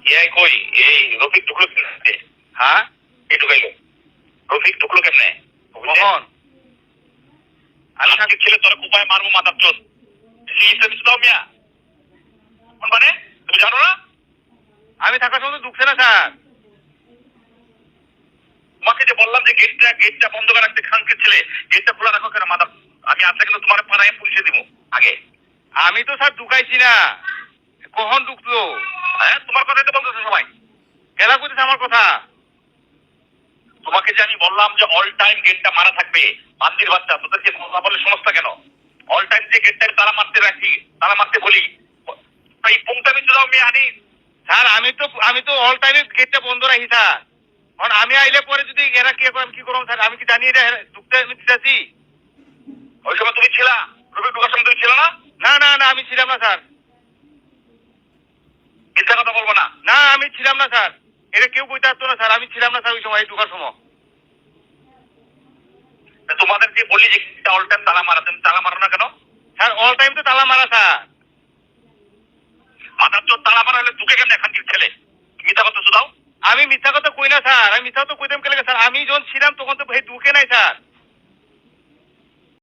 এই কই এই রফিক ঢুকলো কেমনে? হ্যাঁ কে ঢুকাইলো? রফিক ঢুকলো কেমনে? কখন? আমি কাকে ছেলে তোর কোপায় মারবো মাথার চোদ। কিছু দাও মিয়া। কোন মানে তুমি জানো না? আমি থাকার সময় ঢুকছে না স্যার। তোমাকে যে বললাম যে গেটটা বন্ধ করে রাখতে, খানকে ছেলে গেটটা খোলা রাখো কেন মাথা? আমি আসলে কিন্তু তোমার পাড়ায় পুলিশে দিব আগে। আমি তো স্যার ঢুকাইছি না। কখন ঢুকলো? হ্যাঁ তোমার কথাই তো বলতেছে সবাই। গেলা করতেছে আমার কথা। তোমাকে যে আমি বললাম যে অল টাইম গেটটা মারা থাকবে, মান্দির বাচ্চা তোদেরকে কথা বলে সমস্যা কেন? অল টাইম যে গেটটা তালা মারতে রাখি, তালা মারতে বলি, এই পুংটা মিত্র দাও মেয়ে আনি। স্যার আমি তো অল টাইমে গেটটা বন্ধ রাখি স্যার। এখন আমি আইলে পরে যদি এরা কি করে আমি কি করবো স্যার? আমি কি জানি এটা ঢুকতে আমি দিতেছি? ওই সময় তুমি ছিলা? রবি ঢুকার সময় তুমি ছিল না? না না না আমি ছিলাম না স্যার। মিথ্যা কথা বলবো না। না আমি ছিলাম না স্যার। এটা কেউ কইতে আসতো না স্যার। আমি ছিলাম না স্যার ওই সময় ঢুকার সময়। তোমাদেরকে বলি যে অল টাইম তালা মারা, তুমি তালা মারো না কেন? স্যার অল টাইম তো তালা মারা স্যার। মাথার চোর তালা মারা হলে ঢুকে কেমন এখানকার ছেলে? মিথ্যা কথা শুধাও। আমি মিথ্যা কথা কই না স্যার। আমি মিথ্যা কথা কইতাম কেন স্যার? আমি যখন ছিলাম তখন তো ভাই ঢুকে নাই স্যার।